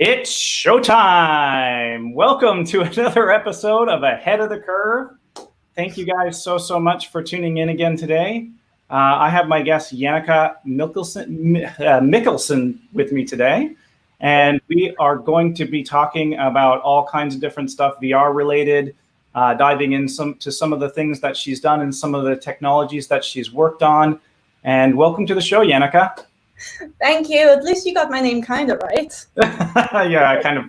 It's showtime! Welcome to another episode of Ahead of the Curve. Thank you guys so much for tuning in again today. I have my guest Yannicka Mikkelsen with me today, and we are going to be talking about all kinds of different stuff VR related, diving in to some of the things that she's done and some of the technologies that she's worked on. And welcome to the show, Yannicka. Thank you. At least you got my name kind of right. Yeah, I kind of,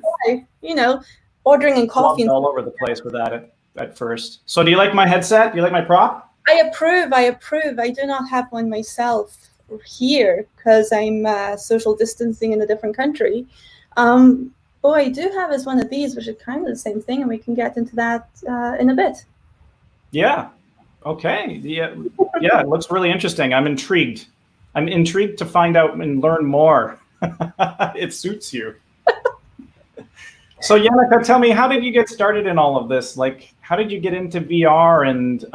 ordering and coffee. All over the place with that at first. So do you like my headset? Do you like my prop? I approve. I do not have one myself here because I'm social distancing in a different country. What I do have is one of these, which is kind of the same thing, and we can get into that in a bit. Yeah. Okay. Yeah, it looks really interesting. I'm intrigued to find out and learn more. It suits you. So Yannicka, tell me, how did you get started in all of this? Like, how did you get into VR, and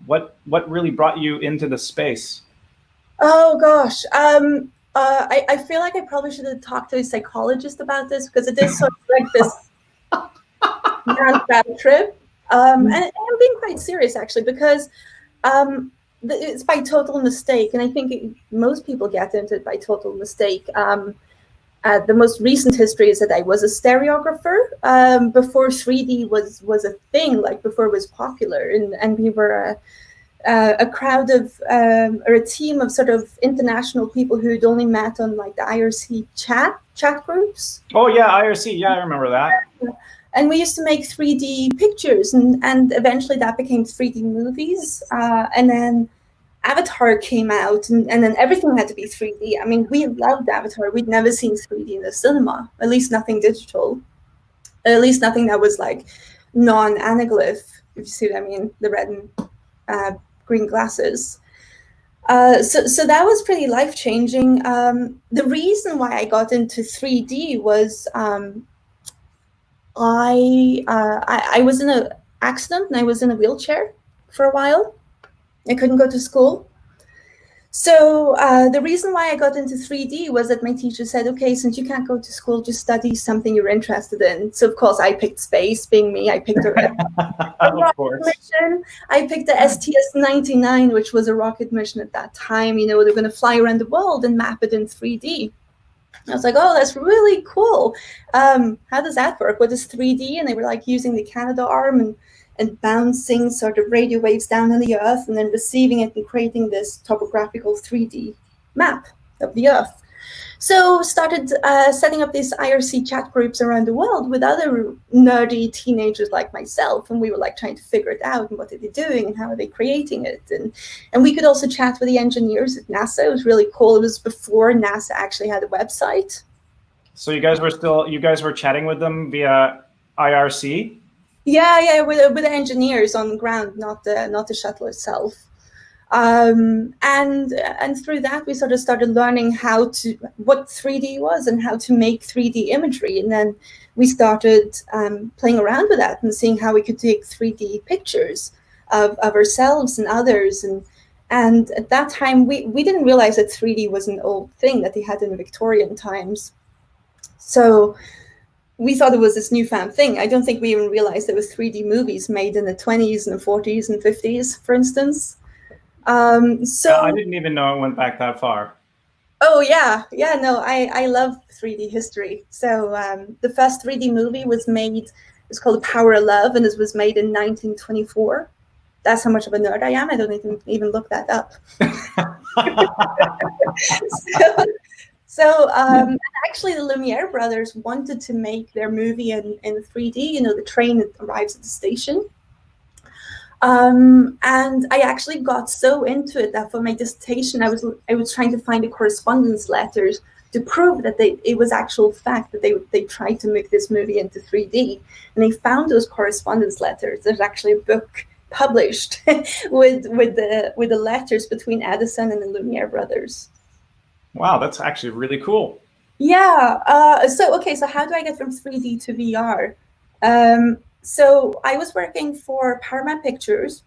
what really brought you into the space? Oh gosh, I feel like I probably should have talked to a psychologist about this, because it is sort of like this bad trip. And I'm being quite serious actually, because it's by total mistake, and I think most people get into it by total mistake. The most recent history is that I was a stereographer before 3D was a thing, like before it was popular, and we were a crowd of or a team of sort of international people who'd only met on like the IRC chat groups. Oh yeah, IRC, yeah, I remember that. And we used to make 3D pictures, and eventually that became 3D movies. And then Avatar came out, and then everything had to be 3D. I mean, we loved Avatar. We'd never seen 3D in the cinema, at least nothing digital, at least nothing that was like non-anaglyph, if you see what I mean, the red and green glasses. So that was pretty life-changing. The reason why I got into 3D was I was in an accident, and I was in a wheelchair for a while. I couldn't go to school. So the reason why I got into 3D was that my teacher said, okay, since you can't go to school, just study something you're interested in. So of course I picked space, being me. I picked a rocket mission. I picked the STS-99, which was a rocket mission at that time. You know, they're going to fly around the world and map it in 3D. I was like, oh, that's really cool. How does that work? What is 3D? And they were like using the Canadarm and bouncing sort of radio waves down on the Earth, and then receiving it and creating this topographical 3D map of the Earth. So started setting up these IRC chat groups around the world with other nerdy teenagers like myself, and we were like trying to figure it out, and what are they doing and how are they creating it, and we could also chat with the engineers at NASA. It was really cool. It was before NASA actually had a website. So you guys were chatting with them via IRC? Yeah, with the engineers on the ground, not the shuttle itself. And through that, we sort of started learning what 3D was and how to make 3D imagery. And then we started playing around with that and seeing how we could take 3D pictures of ourselves and others. And at that time, we didn't realize that 3D was an old thing that they had in Victorian times. So we thought it was this newfound thing. I don't think we even realized there was 3D movies made in the 20s and the 40s and 50s, for instance. So I didn't even know it went back that far. Oh yeah, no, I love 3D history. So the first 3D movie was made. It's called The Power of Love, and it was made in 1924. That's how much of a nerd I am. I don't even look that up. So actually, the Lumiere brothers wanted to make their movie in 3D. You know, the train arrives at the station. And I actually got so into it that for my dissertation, I was trying to find the correspondence letters to prove that it was actual fact that they tried to make this movie into 3D. And they found those correspondence letters. There's actually a book published with the letters between Edison and the Lumiere brothers. Wow, that's actually really cool. Yeah. So how do I get from 3D to VR? So I was working for Paramount Pictures,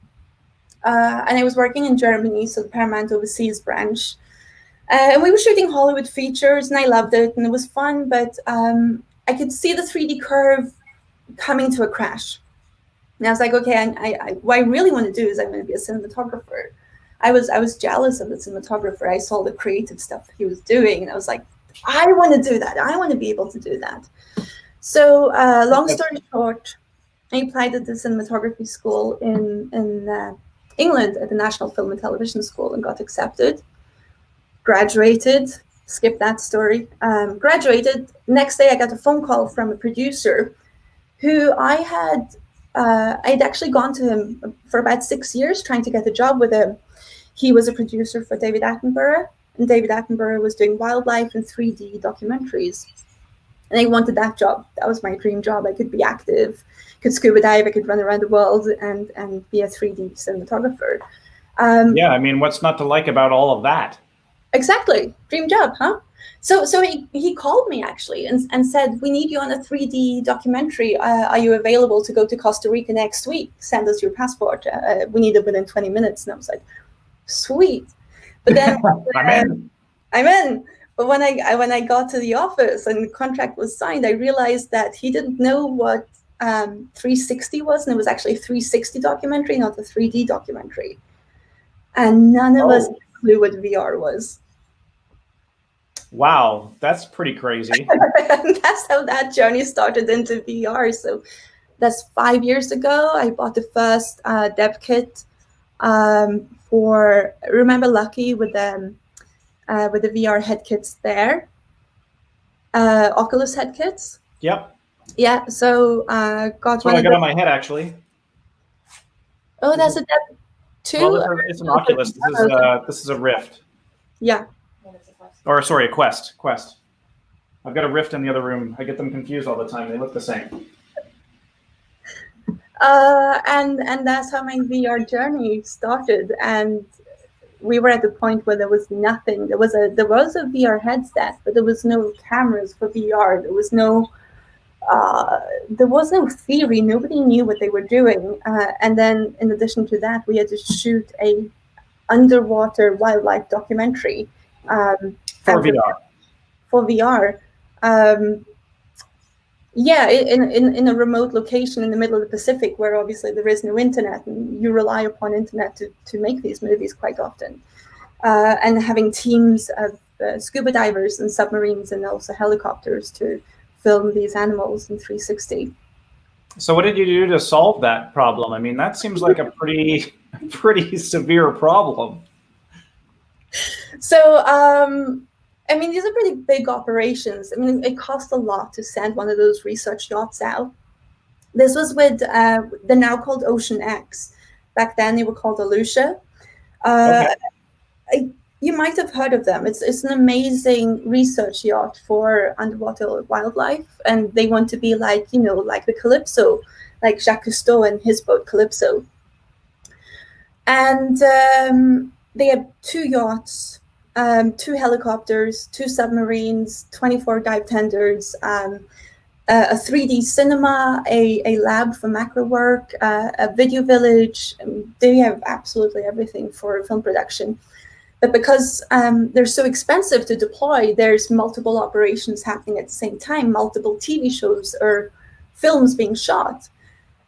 and I was working in Germany, so the Paramount overseas branch. And we were shooting Hollywood features, and I loved it, and it was fun. But I could see the 3D curve coming to a crash. And I was like, okay, what I really want to do is I'm going to be a cinematographer. I was jealous of the cinematographer. I saw the creative stuff he was doing, and I was like, I want to do that. I want to be able to do that. So long story short, I applied at the cinematography school in England at the National Film and Television School and got accepted. Graduated. Skip that story. Graduated. Next day, I got a phone call from a producer who I'd actually gone to him for about 6 years trying to get a job with him. He was a producer for David Attenborough, and David Attenborough was doing wildlife and 3D documentaries. And I wanted that job. That was my dream job. I could be active, could scuba dive, I could run around the world and be a 3D cinematographer. Yeah, I mean, what's not to like about all of that? Exactly. Dream job, huh? So he called me actually and said, we need you on a 3D documentary. Are you available to go to Costa Rica next week? Send us your passport. We need it within 20 minutes. And I was like, sweet. But then I'm in. But when I got to the office and the contract was signed, I realized that he didn't know what 360 was. And it was actually a 360 documentary, not a 3D documentary. And none of us knew what VR was. Wow, that's pretty crazy. That's how that journey started into VR. So that's 5 years ago. I bought the first dev kit for, remember Lucky with the VR head kits there, Oculus head kits. Yep. Yeah. So got that's one. What I got on my head actually. Oh, that's a dev too. Well, it's an Oculus. This is a Rift. Yeah. Or sorry, a Quest. I've got a Rift in the other room. I get them confused all the time. They look the same. And that's how my VR journey started. And we were at the point where there was nothing. There was a VR headset, but there was no cameras for VR. There was no theory. Nobody knew what they were doing. And then in addition to that, we had to shoot a underwater wildlife documentary. For VR. For VR. Yeah, in a remote location in the middle of the Pacific where obviously there is no internet, and you rely upon internet to make these movies quite often. And having teams of scuba divers and submarines and also helicopters to film these animals in 360. So what did you do to solve that problem? I mean, that seems like a pretty severe problem. So, I mean, these are pretty big operations. I mean, it cost a lot to send one of those research yachts out. This was with, they're now called Ocean X. Back then, they were called Alucia. Okay. You might have heard of them. It's an amazing research yacht for underwater wildlife, and they want to be like, like the Calypso, like Jacques Cousteau and his boat Calypso. And they have 2 yachts, 2 helicopters, 2 submarines, 24 dive tenders, a 3D cinema, a lab for macro work, a video village. They have absolutely everything for film production. But because they're so expensive to deploy, there's multiple operations happening at the same time, multiple TV shows or films being shot.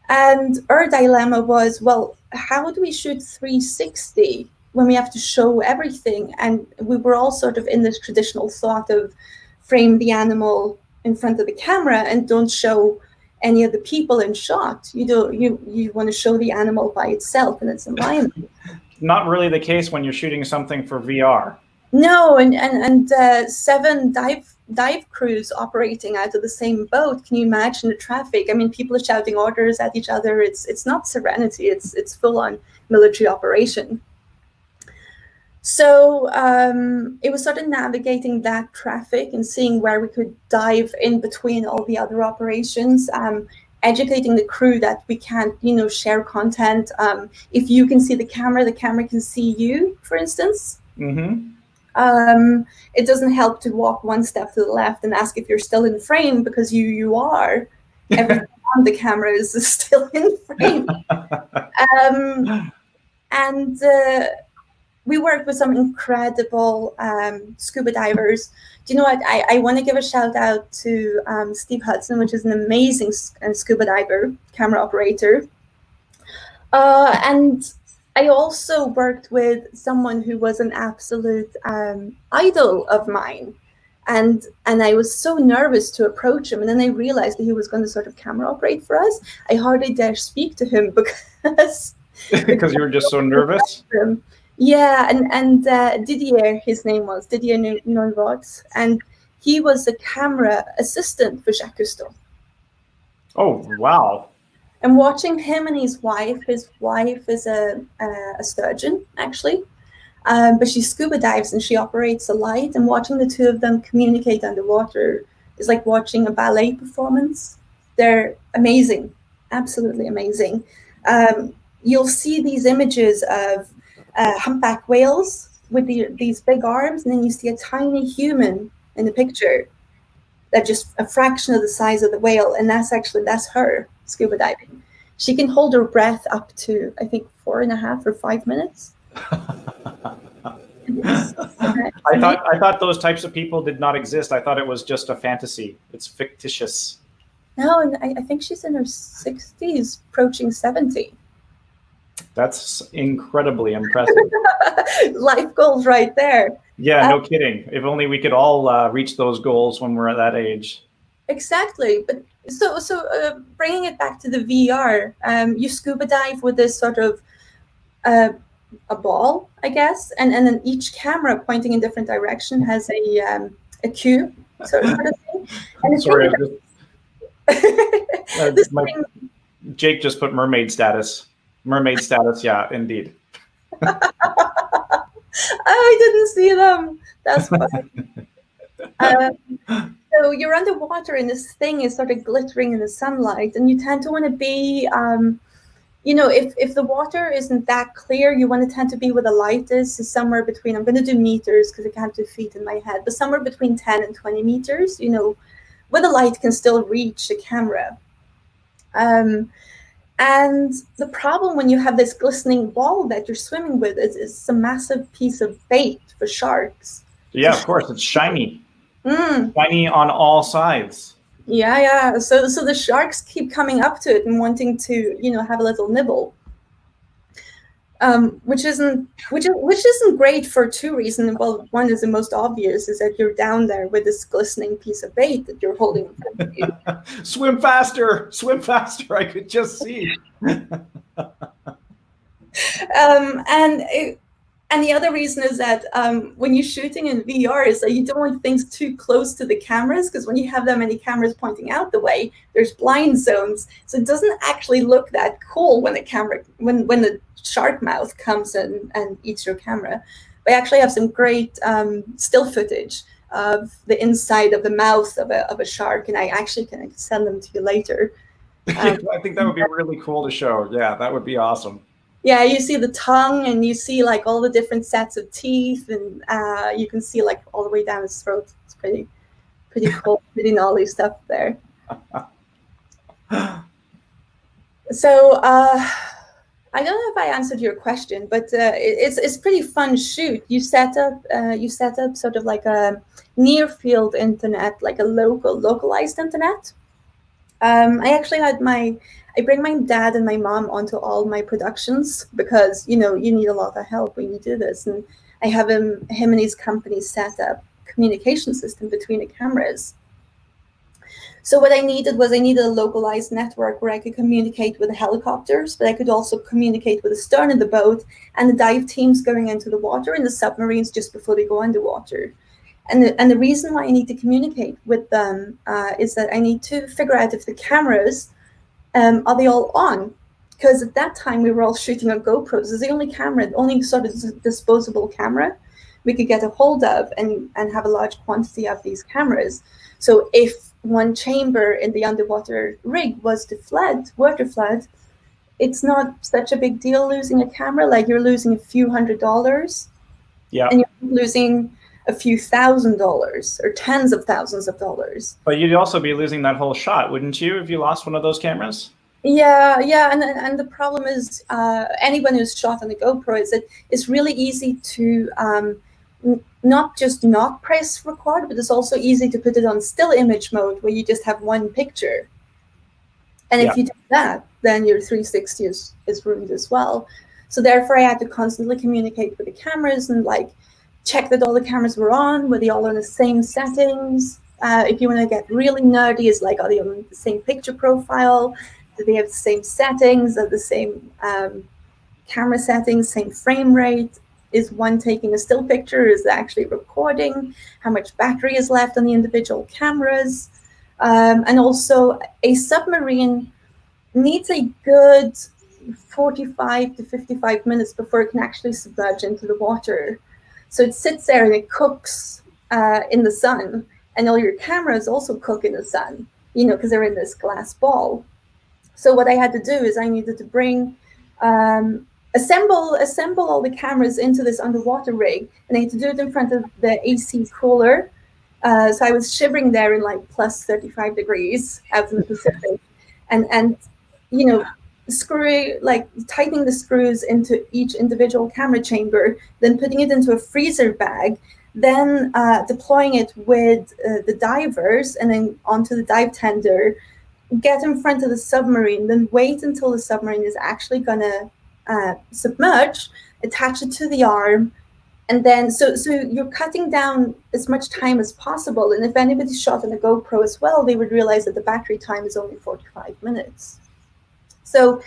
And our dilemma was, well, how do we shoot 360 when we have to show everything? And we were all sort of in this traditional thought of frame the animal in front of the camera and don't show any of the people in shot. You want to show the animal by itself in its environment. Not really the case when you're shooting something for VR. No, and 7 dive crews operating out of the same boat. Can you imagine the traffic? I mean, people are shouting orders at each other. It's not serenity. It's full on military operation. So it was sort of navigating that traffic and seeing where we could dive in between all the other operations. Educating the crew that we can't, share content. If you can see the camera can see you, for instance. Mm-hmm. It doesn't help to walk 1 step to the left and ask if you're still in frame, because you are. Everything on the camera is still in frame. And we worked with some incredible scuba divers. Do you know what? I want to give a shout out to Steve Hudson, which is an amazing scuba diver, camera operator. And I also worked with someone who was an absolute idol of mine. And I was so nervous to approach him. And then I realized that he was going to sort of camera operate for us. I hardly dare speak to him because Because you were just so nervous. Yeah, and Didier, his name was Didier Noirot, and he was a camera assistant for Jacques Cousteau. Oh, wow. And watching him and his wife is a surgeon, actually. But she scuba dives and she operates a light, and watching the two of them communicate underwater is like watching a ballet performance. They're amazing, absolutely amazing. You'll see these images of humpback whales with these big arms, and then you see a tiny human in the picture that's just a fraction of the size of the whale, and that's her scuba diving. She can hold her breath up to, I think, 4.5 or 5 minutes. I thought those types of people did not exist. I thought it was just a fantasy. It's fictitious. No, and I think she's in her 60s, approaching 70. That's incredibly impressive. Life goals right there. Yeah, no kidding. If only we could all reach those goals when we're at that age. Exactly. But so bringing it back to the VR, you scuba dive with this sort of a ball, I guess, and then each camera pointing in different direction has a cue, sort of thing. And sorry, Jake just put mermaid status. Mermaid status, yeah, indeed. I didn't see them. That's fine. So you're underwater and this thing is sort of glittering in the sunlight, and you tend to want to be, if the water isn't that clear, you want to tend to be where the light is somewhere between, I'm going to do meters because I can't do feet in my head, but somewhere between 10 and 20 meters, where the light can still reach the camera. And the problem when you have this glistening ball that you're swimming with is it's a massive piece of bait for sharks. Yeah, of course, it's shiny. Shiny on all sides. Yeah. So the sharks keep coming up to it and wanting to, have a little nibble. Which isn't great for two reasons. Well, one is the most obvious, is that you're down there with this glistening piece of bait that you're holding in front of you. Swim faster! I could just see. And the other reason is that when you're shooting in VR is that you don't want things too close to the cameras, because when you have that many cameras pointing out the way, there's blind zones. So it doesn't actually look that cool when the shark mouth comes in and eats your camera. But I actually have some great still footage of the inside of the mouth of a shark, and I actually can send them to you later. I think that would be really cool to show. Yeah, that would be awesome. Yeah, you see the tongue and you see like all the different sets of teeth, and you can see like all the way down his throat. It's pretty cool, pretty gnarly stuff there. So I don't know if I answered your question, but it's pretty fun shoot. You set up sort of like a near field internet, like a localized internet. I bring my dad and my mom onto all my productions because, you need a lot of help when you do this. And I have him and his company set up communication system between the cameras. So what I needed a localized network where I could communicate with the helicopters, but I could also communicate with the stern of the boat and the dive teams going into the water and the submarines just before they go underwater. And the reason why I need to communicate with them is that I need to figure out if the cameras, are they all on? Because at that time we were all shooting on GoPros. It's the only sort of disposable camera we could get a hold of and have a large quantity of these cameras. So if one chamber in the underwater rig were to flood, it's not such a big deal losing a camera. Like you're losing a few $100s. Yeah. And you're losing a few $1,000s or tens of thousands of dollars. But you'd also be losing that whole shot, wouldn't you, if you lost one of those cameras? Yeah, and the problem is anyone who's shot on a GoPro is that it's really easy to not just not press record, but it's also easy to put it on still image mode where you just have one picture. And if you do that, then your 360 is ruined as well. So therefore, I had to constantly communicate with the cameras and like check that all the cameras were on, were they all on the same settings. If you want to get really nerdy, it's like, are they on the same picture profile? Do they have the same settings? Are the same camera settings, same frame rate? Is one taking a still picture? Is it actually recording? How much battery is left on the individual cameras? And also, a submarine needs a good 45 to 55 minutes before it can actually submerge into the water. So it sits there and it cooks in the sun, and all your cameras also cook in the sun, because they're in this glass ball. So what I had to do is I needed to bring, assemble all the cameras into this underwater rig, and I had to do it in front of the AC cooler. So I was shivering there in like plus 35 degrees out in the Pacific, and tightening the screws into each individual camera chamber, then putting it into a freezer bag, then deploying it with the divers and then onto the dive tender, get in front of the submarine, then wait until the submarine is actually going to submerge, attach it to the arm, and then so you're cutting down as much time as possible. And if anybody shot on a GoPro as well, they would realize that the battery time is only 45 minutes. So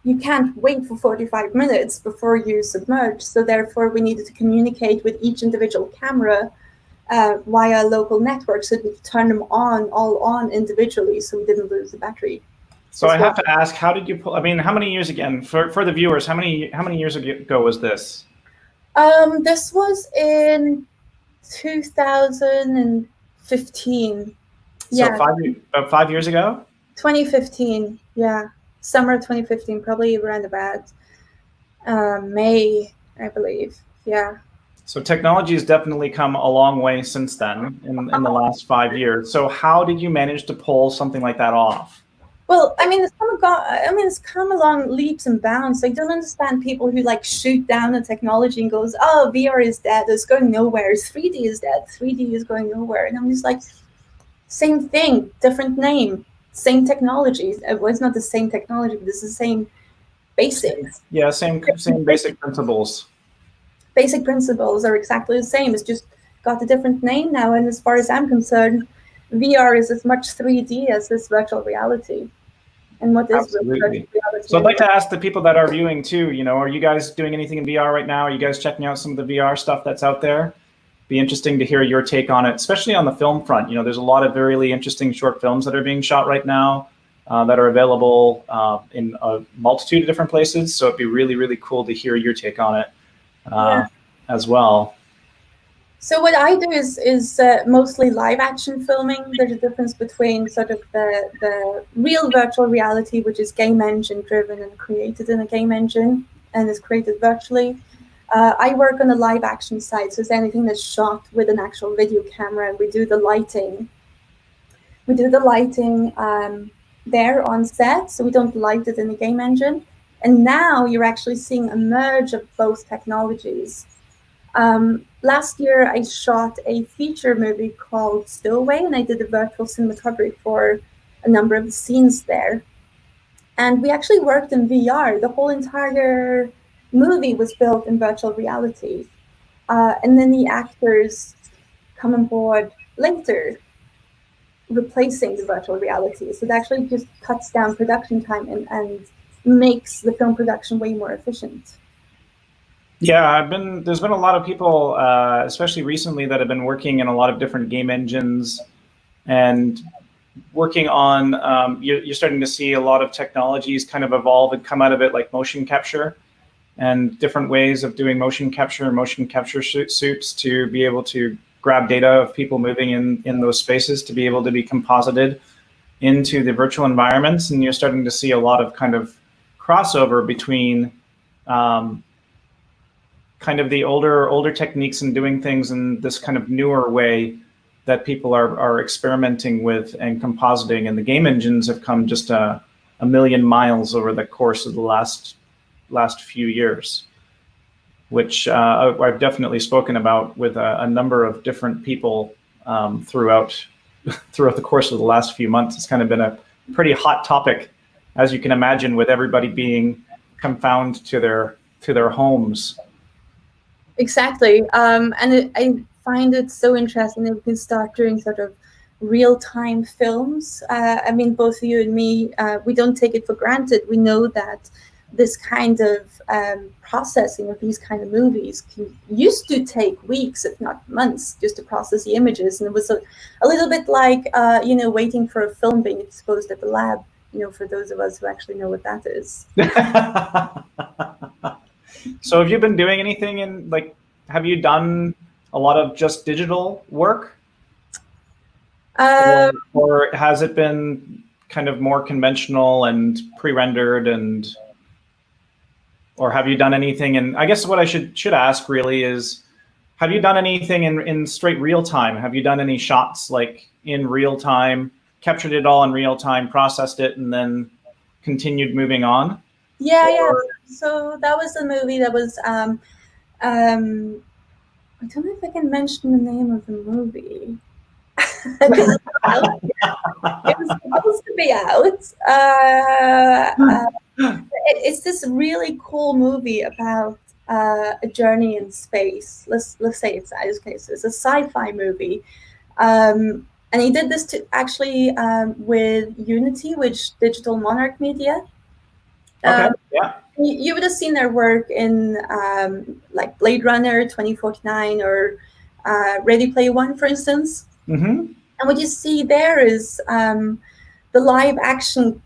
you can't wait for 45 minutes before you submerge. So therefore, we needed to communicate with each individual camera via local network, so we could turn them all on individually, so we didn't lose the battery. So I have to ask, how did you pull? I mean, how many years again for the viewers? How many years ago was this? This was in 2015. So about 5 years ago? 2015, yeah. Summer 2015, probably around about May, I believe. Yeah. So technology has definitely come a long way since then in the last 5 years. So how did you manage to pull something like that off? Well, I mean, it's come along leaps and bounds. I don't understand people who like shoot down the technology and goes, "Oh, VR is dead. It's going nowhere. 3D is dead. 3D is going nowhere." And I'm just like, same thing, different name, same technology. Well, it's not the same technology, but it's the same basics. Yeah, same basic principles. Basic principles are exactly the same. It's just got a different name now. And as far as I'm concerned, VR is as much 3D as this virtual reality. And what is virtual reality? So I'd like to ask the people that are viewing too, are you guys doing anything in VR right now? Are you guys checking out some of the VR stuff that's out there? Be interesting to hear your take on it, especially on the film front. There's a lot of really interesting short films that are being shot right now that are available in a multitude of different places. So it'd be really, really cool to hear your take on it as well. So what I do is mostly live action filming. There's a difference between sort of the real virtual reality, which is game engine driven and created in a game engine and is created virtually. I work on the live action side, so it's anything that's shot with an actual video camera. We do the lighting. We do the lighting there on set, so we don't light it in the game engine. And now you're actually seeing a merge of both technologies. Last year, I shot a feature movie called Stowaway, and I did a virtual cinematography for a number of the scenes there. And we actually worked in VR. The whole entire movie was built in virtual reality. And then the actors come on board later, replacing the virtual reality. So it actually just cuts down production time and makes the film production way more efficient. Yeah, there's been a lot of people, especially recently, that have been working in a lot of different game engines and working on, you're starting to see a lot of technologies kind of evolve and come out of it, like motion capture and different ways of doing motion capture suits to be able to grab data of people moving in those spaces to be able to be composited into the virtual environments. And you're starting to see a lot of kind of crossover between kind of the older techniques and doing things in this kind of newer way that people are experimenting with and compositing. And the game engines have come just a a million miles over the course of the last few years, which I've definitely spoken about with a number of different people throughout the course of the last few months. It's kind of been a pretty hot topic, as you can imagine, with everybody being confined to their homes. Exactly. I find it so interesting that we can start doing sort of real-time films. I mean, both you and me, we don't take it for granted. We know that this kind of processing of these kind of movies used to take weeks, if not months, just to process the images. And it was a little bit like, waiting for a film being exposed at the lab, for those of us who actually know what that is. So have you been doing anything have you done a lot of just digital work? Or has it been kind of more conventional and pre-rendered, or have you done anything? And I guess what I should ask really is, have you done anything in straight real time? Have you done any shots like in real time, captured it all in real time, processed it, and then continued moving on? Yeah. So that was a movie that was I don't know if I can mention the name of the movie. Because it was supposed to be out. It's this really cool movie about a journey in space. Let's say it's a sci-fi movie. And he did this with Unity, which Digital Monarch Media. Okay. Yeah. You would have seen their work in like Blade Runner 2049 or Ready Player One, for instance. Mm-hmm. And what you see there is the live action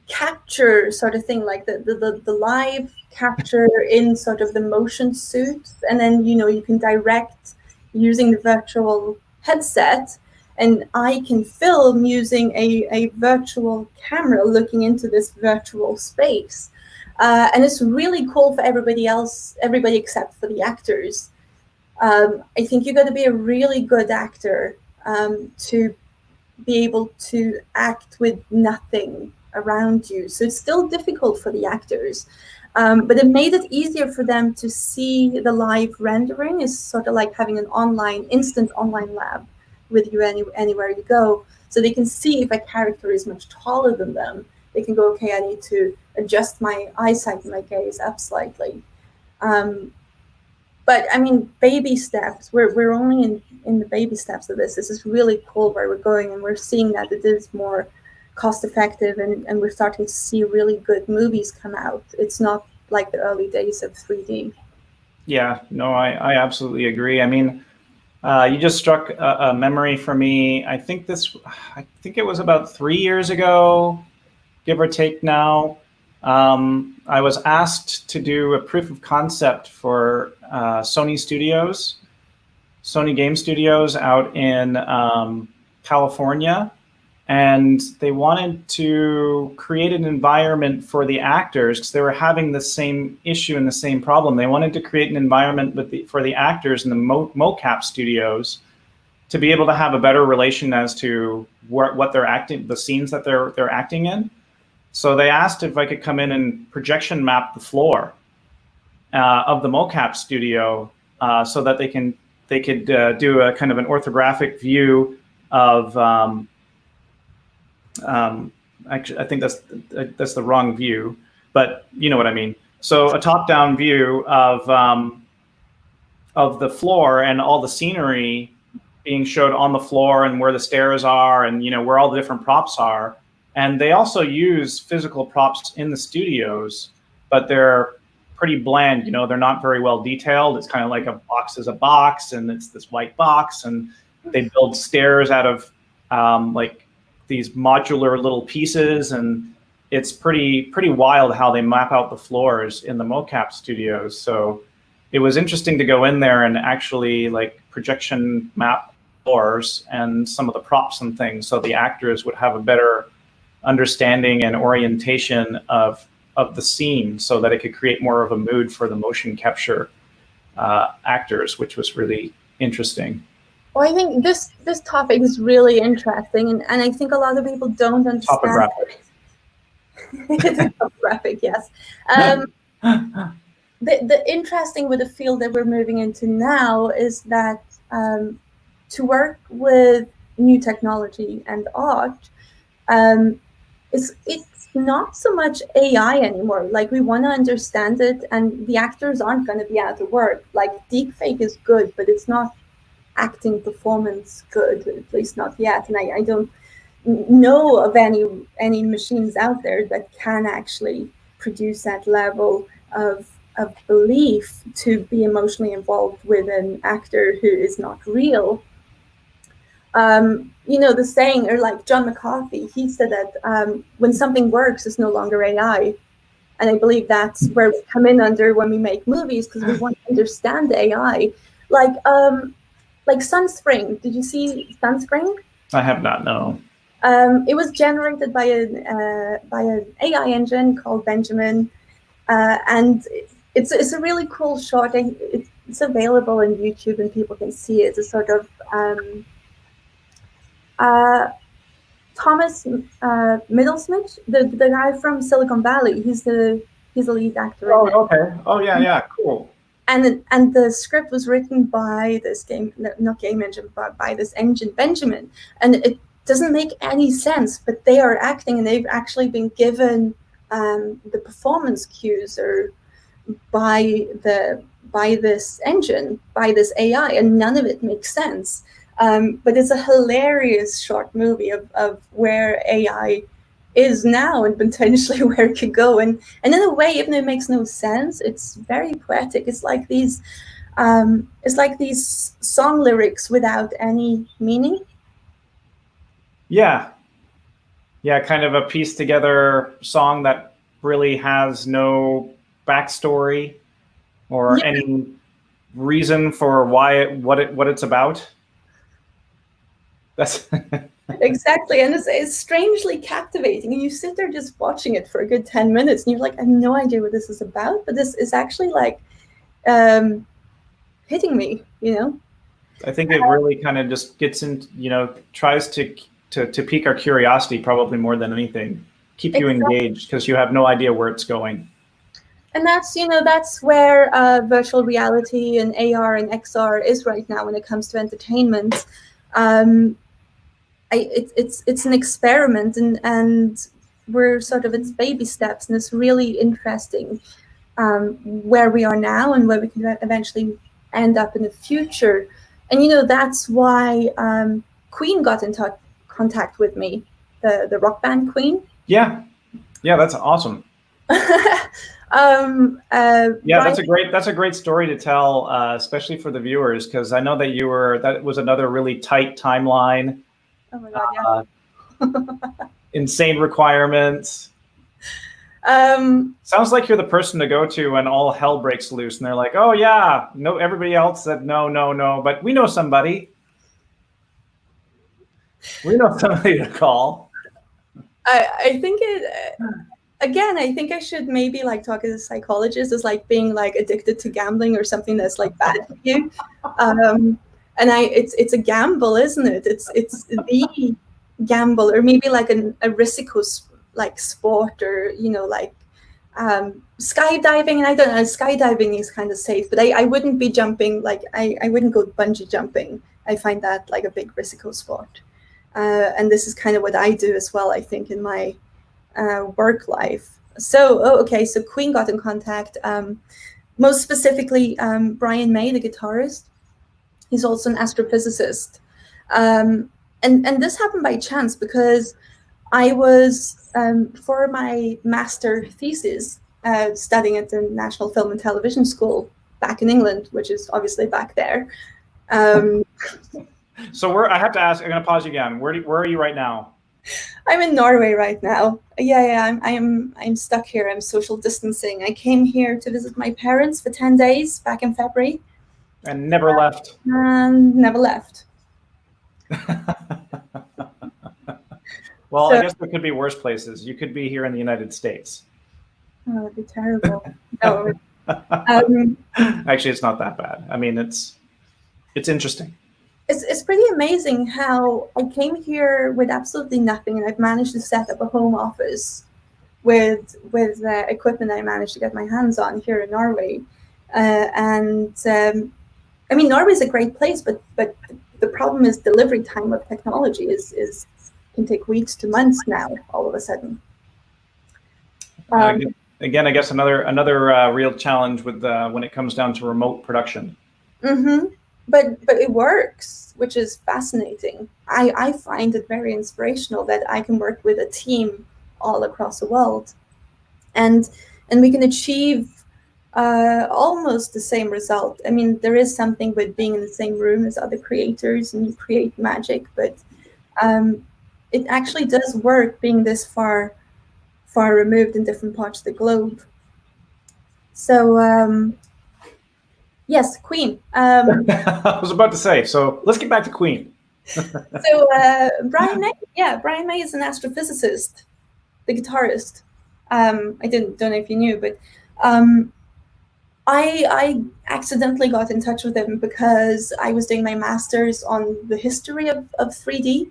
capture sort of thing, like the live capture in sort of the motion suit, and then you can direct using the virtual headset, and I can film using a virtual camera looking into this virtual space. And it's really cool for everybody except for the actors. I think you got to be a really good actor to be able to act with nothing around you. So it's still difficult for the actors. But it made it easier for them to see the live rendering. Is sort of like having an instant online lab with you anywhere you go. So they can see if a character is much taller than them. They can go, okay, I need to adjust my eyesight and my gaze up slightly. But I mean, baby steps. We're only in the baby steps of this. This is really cool where we're going, and we're seeing that it is more cost effective, and we're starting to see really good movies come out. It's not like the early days of 3D. Yeah, no, I absolutely agree. I mean, you just struck a memory for me. I think it was about 3 years ago, give or take now. I was asked to do a proof of concept for Sony Game Studios out in California. And they wanted to create an environment for the actors because they were having the same issue and the same problem. They wanted to create an environment for the actors in the mocap studios to be able to have a better relation as to what they're acting, the scenes that they're acting in. So they asked if I could come in and projection map the floor of the mocap studio so that they could do a kind of an orthographic view of. Actually, I think that's the wrong view, but you know what I mean. So a top-down view of the floor and all the scenery being showed on the floor and where the stairs are and where all the different props are. And they also use physical props in the studios, but they're pretty bland. They're not very well detailed. It's kind of like a box is a box, and it's this white box, and they build stairs out of like these modular little pieces, and it's pretty wild how they map out the floors in the mocap studios. So it was interesting to go in there and actually like projection map floors and some of the props and things, so the actors would have a better understanding and orientation of the scene, so that it could create more of a mood for the motion capture actors, which was really interesting. Well, I think this topic is really interesting, and I think a lot of people don't understand. Topographic. The top graphic, yes. The interesting with the field that we're moving into now is that to work with new technology and art, it's not so much AI anymore. Like, we want to understand it, and the actors aren't going to be out of work. Like, deepfake is good, but it's not acting performance good, at least not yet. And I don't know of any machines out there that can actually produce that level of belief to be emotionally involved with an actor who is not real. The saying, or like John McCarthy, he said that when something works, it's no longer AI. And I believe that's where we come in under when we make movies, because we want to understand AI. Like Sunspring. Did you see Sunspring? I have not, no. It was generated by an AI engine called Benjamin, and it's a really cool short. It's available on YouTube and people can see it. It's a sort of Thomas Middlesmith, the guy from Silicon Valley. He's the lead actor in it. Oh, okay. Oh, yeah, cool. And the script was written by this not game engine, but by this engine Benjamin, and it doesn't make any sense. But they are acting, and they've actually been given the performance cues or by this engine, by this AI, and none of it makes sense. But it's a hilarious short movie of where AI is now and potentially where it could go. And in a way, even though it makes no sense, it's very poetic. It's like these song lyrics without any meaning. Yeah, kind of a pieced together song that really has no backstory or any reason for what it's about. That's exactly, and it's strangely captivating, and you sit there just watching it for a good 10 minutes, and you're like, I have no idea what this is about, but this is actually like hitting me, I think it really kind of just gets in, tries to pique our curiosity probably more than anything, keep you engaged because you have no idea where it's going. And that's where virtual reality and AR and XR is right now when it comes to entertainment. It's an experiment, and we're sort of its baby steps, and it's really interesting where we are now and where we can eventually end up in the future. And that's why Queen got in contact with me, the rock band Queen. Yeah, that's awesome. That's a great story to tell, especially for the viewers, because I know that was another really tight timeline. Oh my God, yeah. Insane requirements. Sounds like you're the person to go to when all hell breaks loose and they're like, oh yeah, no, everybody else said no, but we know somebody. We know somebody to call. I think again, I think I should maybe like talk as a psychologist as like being like addicted to gambling or something that's like bad for you. And it's a gamble, isn't it? It's the gamble, or maybe like a risiko like sport, or like skydiving. And I don't know, skydiving is kind of safe, but I wouldn't be jumping, like I wouldn't go bungee jumping. I find that like a big risiko sport. And this is kind of what I do as well, I think, in my work life. So Queen got in contact, most specifically Brian May, the guitarist. He's also an astrophysicist, and this happened by chance because I was for my master thesis studying at the National Film and Television School back in England, which is obviously back there. So I have to ask. I'm going to pause you again. Where are you right now? I'm in Norway right now. Yeah. I'm stuck here. I'm social distancing. I came here to visit my parents for 10 days back in February. And never left. And never left. Well, I guess there could be worse places. You could be here in the United States. Oh, that'd be terrible. No. Actually, it's not that bad. I mean, it's interesting. It's pretty amazing how I came here with absolutely nothing, and I've managed to set up a home office with equipment I managed to get my hands on here in Norway. I mean, Norway is a great place, but the problem is delivery time of technology is can take weeks to months now. All of a sudden. Again, I guess another real challenge with when it comes down to remote production. Mm-hmm. But it works, which is fascinating. I find it very inspirational that I can work with a team all across the world, and we can achieve almost the same result. I mean, there is something with being in the same room as other creators and you create magic, but it actually does work being this far removed in different parts of the globe. So yes, Queen. I was about to say, so let's get back to Queen. So Brian May, Brian May is an astrophysicist, the guitarist. I don't know if you knew, but I accidentally got in touch with him because I was doing my master's on the history of 3D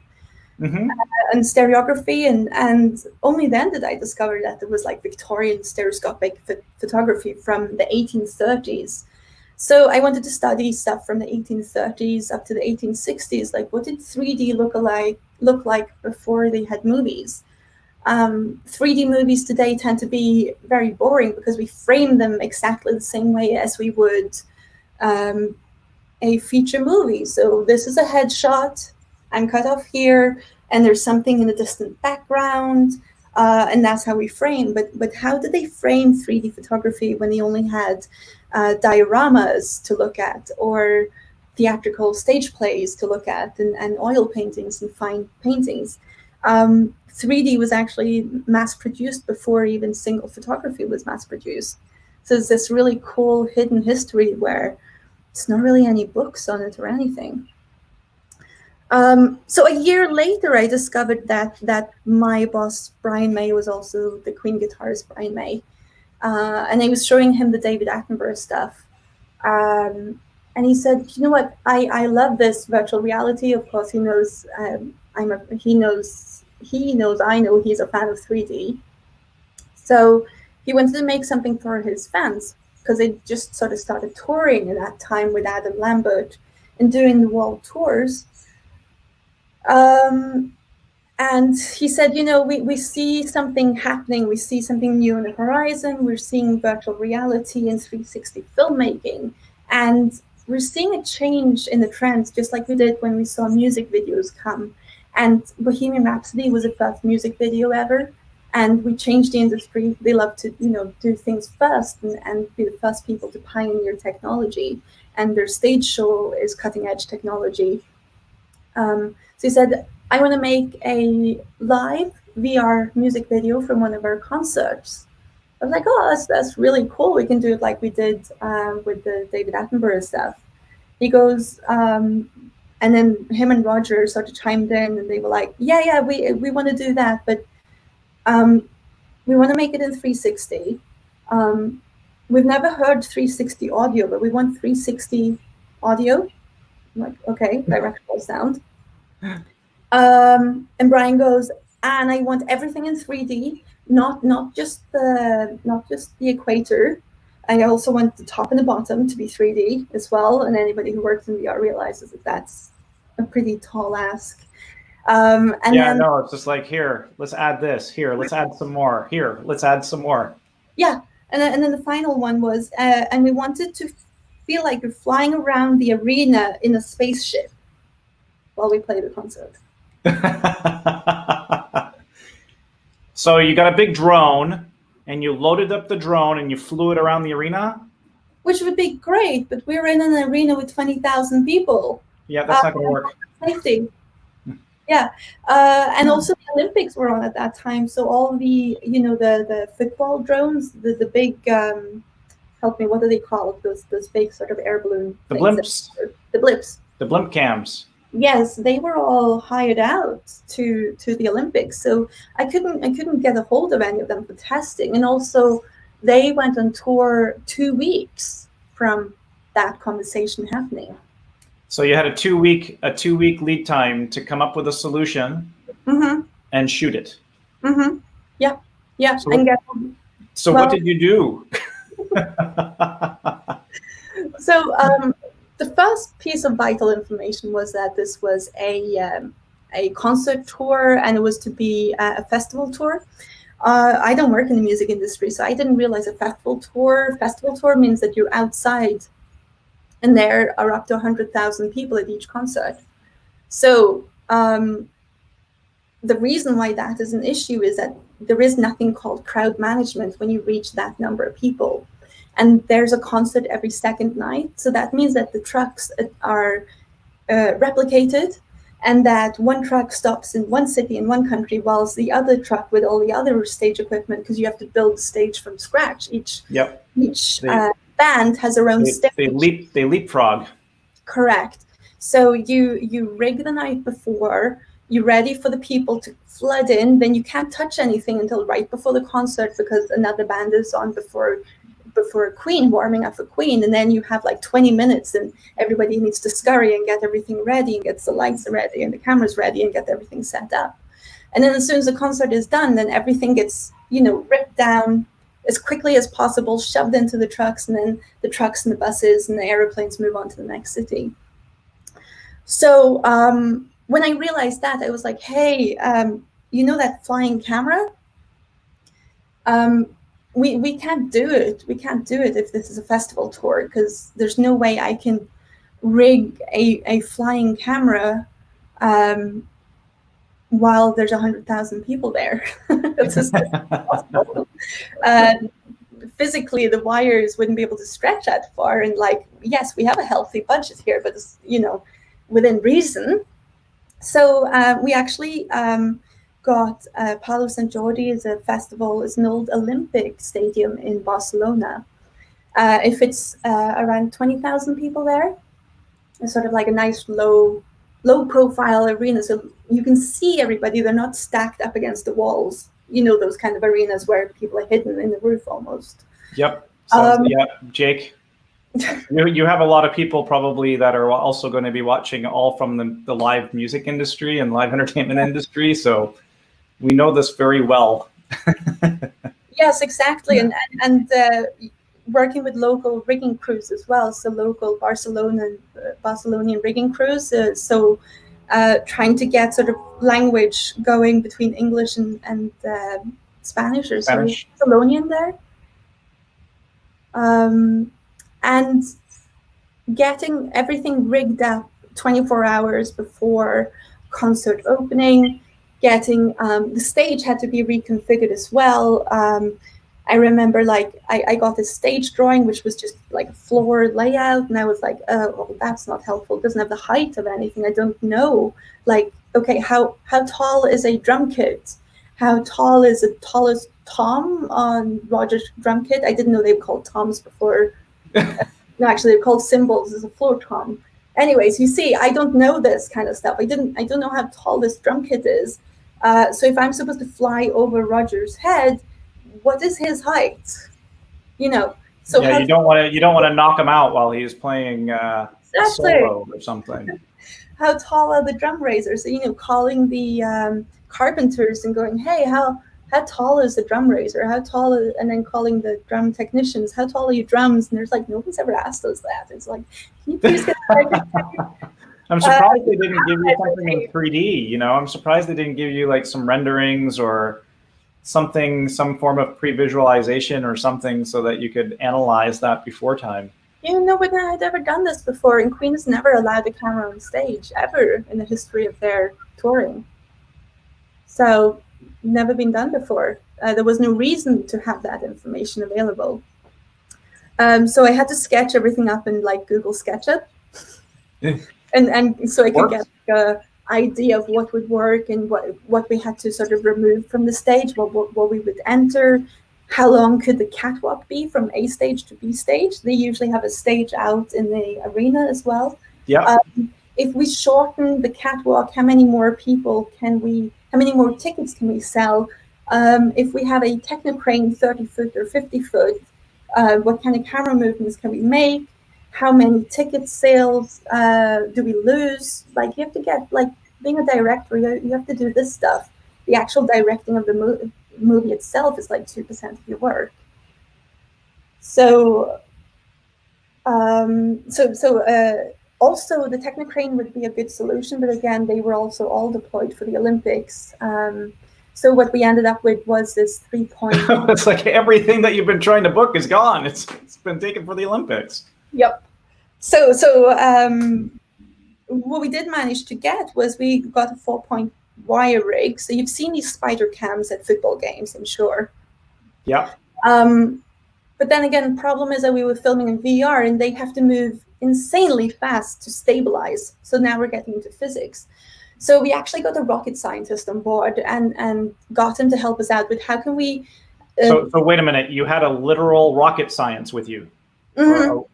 and stereography, and only then did I discover that there was like Victorian stereoscopic photography from the 1830s. So I wanted to study stuff from the 1830s up to the 1860s. Like, what did 3D look like before they had movies? 3D movies today tend to be very boring because we frame them exactly the same way as we would a feature movie. So this is a headshot. I'm cut off here, and there's something in the distant background, and that's how we frame. But how did they frame 3D photography when they only had dioramas to look at, or theatrical stage plays to look at, and oil paintings and fine paintings? 3D was actually mass-produced before even single photography was mass-produced. So it's this really cool hidden history where there's not really any books on it or anything. So a year later, I discovered that my boss, Brian May, was also the Queen guitarist, Brian May. And I was showing him the David Attenborough stuff. And he said, you know what, I love this virtual reality. Of course, he knows I know he's a fan of 3D. So he wanted to make something for his fans because they just sort of started touring at that time with Adam Lambert and doing the world tours. And he said, you know, we see something happening. We see something new on the horizon. We're seeing virtual reality and 360 filmmaking. And we're seeing a change in the trends, just like we did when we saw music videos come. And Bohemian Rhapsody was the first music video ever. And we changed the industry. They love to, you know, do things first and be the first people to pioneer technology. And their stage show is cutting edge technology. So he said, I want to make a live VR music video from one of our concerts. I was like, oh, that's really cool. We can do it like we did with the David Attenborough stuff. He goes, and then him and Roger sort of chimed in, and they were like, yeah, we want to do that, but we want to make it in 360. We've never heard 360 audio, but we want 360 audio. I'm like, okay, directional sound. And Brian goes, and I want everything in 3D, not just the equator. I also want the top and the bottom to be 3D as well. And anybody who works in VR realizes that that's a pretty tall ask. No, it's just like, here, let's add this. Here, let's add some more. Here, let's add some more. Yeah, and then the final one was, and we wanted to feel like you're flying around the arena in a spaceship while we play the concert. So you got a big drone, and you loaded up the drone, and you flew it around the arena? Which would be great, but we're in an arena with 20,000 people. Yeah, that's not going to work. Safety. Yeah, and also the Olympics were on at that time, so all the, you know, the football drones, the big, help me, what do they call it? Those big sort of air balloon. The blimps. The blips. The blimp cams. Yes, they were all hired out to the Olympics, so I couldn't get a hold of any of them for testing, and also they went on tour 2 weeks from that conversation happening. So you had a 2 week lead time to come up with a solution and shoot it. Yeah. Yeah, So, and get so what well. did you do? So the first piece of vital information was that this was a concert tour, and it was to be a festival tour. I don't work in the music industry, so I didn't realize a festival tour. Festival tour means that you're outside, and there are up to 100,000 people at each concert. So the reason why that is an issue is that there is nothing called crowd management when you reach that number of people. And there's a concert every second night. So that means that the trucks are replicated, and that one truck stops in one city in one country, whilst the other truck with all the other stage equipment, because you have to build the stage from scratch. Each band has their own stage. They leapfrog. Correct. So you rig the night before, you're ready for the people to flood in, then you can't touch anything until right before the concert because another band is on before Queen, warming up for Queen, and then you have like 20 minutes and everybody needs to scurry and get everything ready and gets the lights ready and the cameras ready and get everything set up. And then as soon as the concert is done, then everything gets, ripped down as quickly as possible, shoved into the trucks, and then the trucks and the buses and the airplanes move on to the next city. So when I realized that, I was like, hey, that flying camera? We can't do it. We can't do it if this is a festival tour, because there's no way I can rig a flying camera while there's 100,000 people there. It's just impossible. Physically, the wires wouldn't be able to stretch that far. And yes, we have a healthy budget here, but it's, within reason. So we actually got Palo St. Jordi is a festival, is an old Olympic stadium in Barcelona. It fits around 20,000 people there. It's sort of like a nice low profile arena, so you can see everybody. They're not stacked up against the walls. Those kind of arenas where people are hidden in the roof almost. Yep. So, Jake, you have a lot of people probably that are also going to be watching, all from the live music industry and live entertainment industry. So we know this very well. Yes, exactly. And working with local rigging crews as well. So local Barcelonian rigging crews. So trying to get sort of language going between English and Spanish or Barcelonian there. And getting everything rigged up 24 hours before concert opening, getting the stage had to be reconfigured as well. I remember I got this stage drawing, which was just like a floor layout. And I was like, oh, well, that's not helpful. It doesn't have the height of anything. I don't know. Okay, how tall is a drum kit? How tall is the tallest tom on Roger's drum kit? I didn't know they were called toms before. No, actually, they're called cymbals as a floor tom. Anyways, you see, I don't know this kind of stuff. I don't know how tall this drum kit is. So if I'm supposed to fly over Roger's head, what is his height? So yeah, you don't want to knock him out while he's playing solo or something. How tall are the drum raisers? Calling the carpenters and going, hey, how tall is the drum raiser? How tall is, and then calling the drum technicians, how tall are you drums? And there's like, no one's ever asked us that. It's like, can you please get I'm surprised they didn't give you something in 3D. I'm surprised they didn't give you like some renderings or something, some form of pre-visualization or something, so that you could analyze that before time. Nobody had ever done this before, and Queen has never allowed a camera on stage ever in the history of their touring. So, never been done before. There was no reason to have that information available. So I had to sketch everything up in Google SketchUp, and so I could get an idea of what would work and what we had to sort of remove from the stage, what we would enter. How long could the catwalk be from A stage to B stage? They usually have a stage out in the arena as well. Yeah. If we shorten the catwalk, how many more tickets can we sell? If we have a Technocrane 30-foot or 50-foot, what kind of camera movements can we make? How many ticket sales do we lose? You have to get, being a director, you have to do this stuff. The actual directing of the movie itself is like 2% of your work. So, also the Technocrane would be a good solution, but again, they were also all deployed for the Olympics. So what we ended up with was this 3-point. It's like everything that you've been trying to book is gone. It's been taken for the Olympics. Yep. So what we did manage to get was we got a 4-point wire rig. So you've seen these spider cams at football games, I'm sure. Yeah. But then again, the problem is that we were filming in VR and they have to move insanely fast to stabilize. So now we're getting into physics. So we actually got a rocket scientist on board and got him to help us out with how can we... So wait a minute, you had a literal rocket science with you? Rocket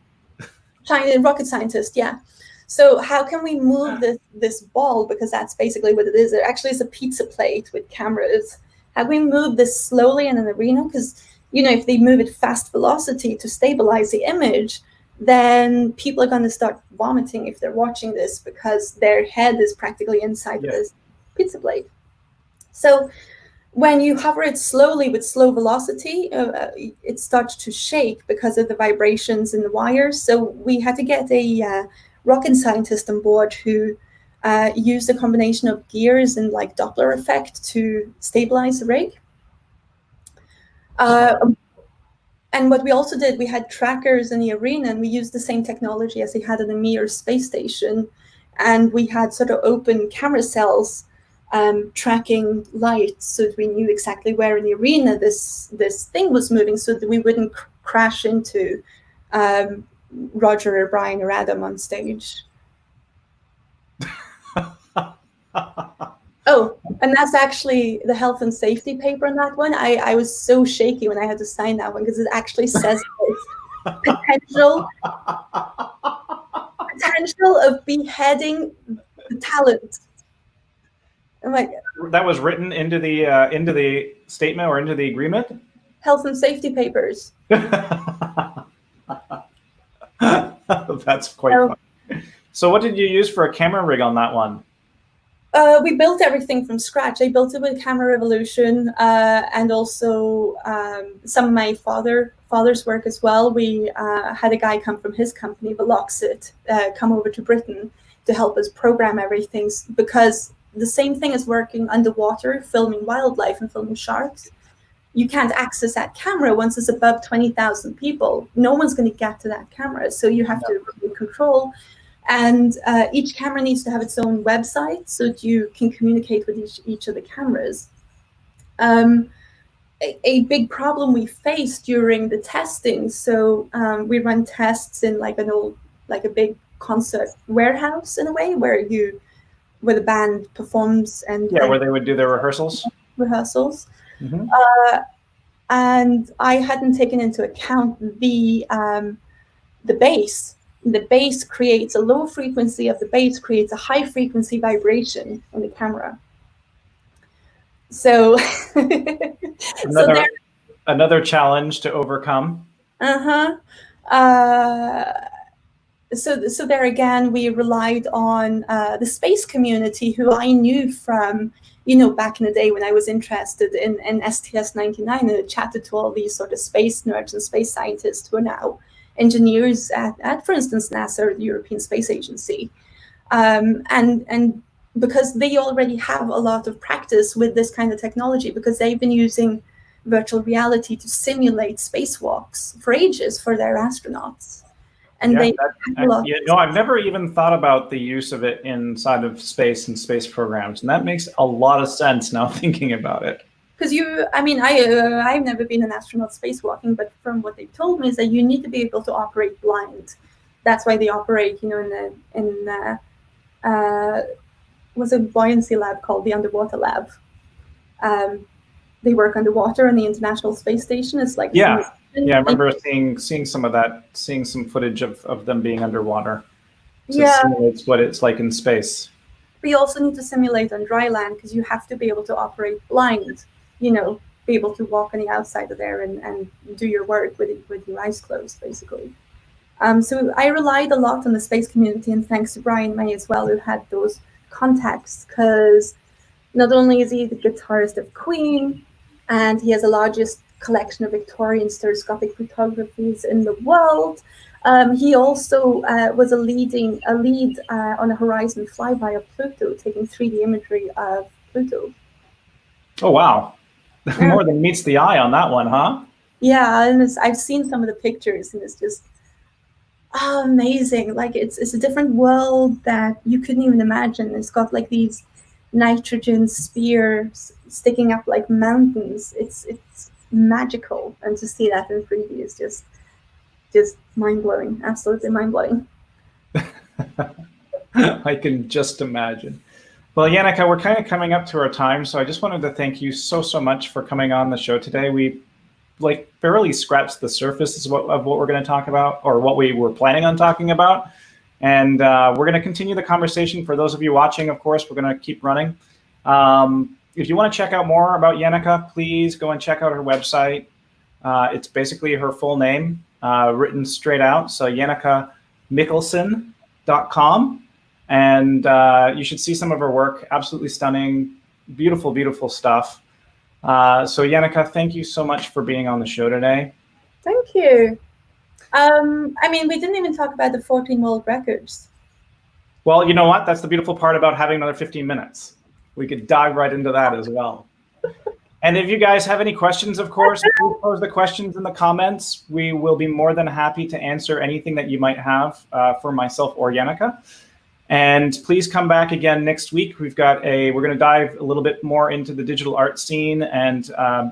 scientist, yeah. So how can we move this ball, because that's basically what it is. It actually is a pizza plate with cameras. How can we move this slowly in an arena? Because, if they move at fast velocity to stabilize the image, then people are going to start vomiting if they're watching this because their head is practically inside this pizza plate. So when you hover it slowly with slow velocity, it starts to shake because of the vibrations in the wires. So we had to get a rocket scientist on board who used a combination of gears and like Doppler effect to stabilize the rig. And what we also did, we had trackers in the arena, and we used the same technology as they had in the Mir space station. And we had sort of open camera cells tracking lights, so that we knew exactly where in the arena this thing was moving, so that we wouldn't crash into Roger or Brian or Adam on stage. Oh, and that's actually the health and safety paper on that one. I was so shaky when I had to sign that one because it actually says potential of beheading the talent. I'm like, that was written into the statement or into the agreement? Health and safety papers. That's quite funny. So what did you use for a camera rig on that one? We built everything from scratch. I built it with Camera Revolution and also some of my father's work as well. We had a guy come from his company, Veloxit, come over to Britain to help us program everything, because the same thing as working underwater, filming wildlife and filming sharks. You can't access that camera once it's above 20,000 people. No one's going to get to that camera, so you have to control. And each camera needs to have its own website so that you can communicate with each of the cameras. A big problem we faced during the testing, so we run tests in like a big concert warehouse in a way, where the band performs and where they would do their rehearsals. Mm-hmm. And I hadn't taken into account the bass. The bass creates a low frequency of the bass creates a high frequency vibration in the camera. So, another challenge to overcome. So there again, we relied on the space community, who I knew from, back in the day when I was interested in STS-99, and I chatted to all these sort of space nerds and space scientists who are now engineers at, for instance, NASA or the European Space Agency. And because they already have a lot of practice with this kind of technology, because they've been using virtual reality to simulate spacewalks for ages for their astronauts. And I've never even thought about the use of it inside of space and space programs, and that makes a lot of sense now thinking about it. Because I've never been an astronaut spacewalking, but from what they've told me is that you need to be able to operate blind. That's why they operate, was a buoyancy lab called the Underwater Lab. They work underwater on the International Space Station. It's like I remember seeing some of that, seeing some footage of them being underwater. So it simulates what it's like in space. But you also need to simulate on dry land, because you have to be able to operate blind. Be able to walk on the outside of there and do your work with your eyes closed, basically. So I relied a lot on the space community, and thanks to Brian May as well, who had those contacts, because not only is he the guitarist of Queen, and he has the largest collection of Victorian stereoscopic photographies in the world. He also was a lead on a Horizon flyby of Pluto, taking 3D imagery of Pluto. Oh, wow. Yeah. More than meets the eye on that one, huh? Yeah, and I've seen some of the pictures, and it's just amazing. Like it's a different world that you couldn't even imagine. It's got like these nitrogen spheres sticking up like mountains. It's magical, and to see that in 3D is just mind blowing. Absolutely mind blowing. I can just imagine. Well, Yannicka, we're kind of coming up to our time, so I just wanted to thank you so much for coming on the show today. We barely scratched the surface of what we're going to talk about, or what we were planning on talking about. And we're going to continue the conversation. For those of you watching, of course, we're going to keep running. If you want to check out more about Yannicka, please go and check out her website. It's basically her full name, written straight out. So yannickamikelson.com. And you should see some of her work. Absolutely stunning, beautiful, beautiful stuff. So Yannicka, thank you so much for being on the show today. Thank you. I mean, we didn't even talk about the 14 world records. Well, you know what? That's the beautiful part about having another 15 minutes. We could dive right into that as well. And if you guys have any questions, of course, please pose the questions in the comments. We will be more than happy to answer anything that you might have for myself or Yannicka. And please come back again next week. We're going to dive a little bit more into the digital art scene and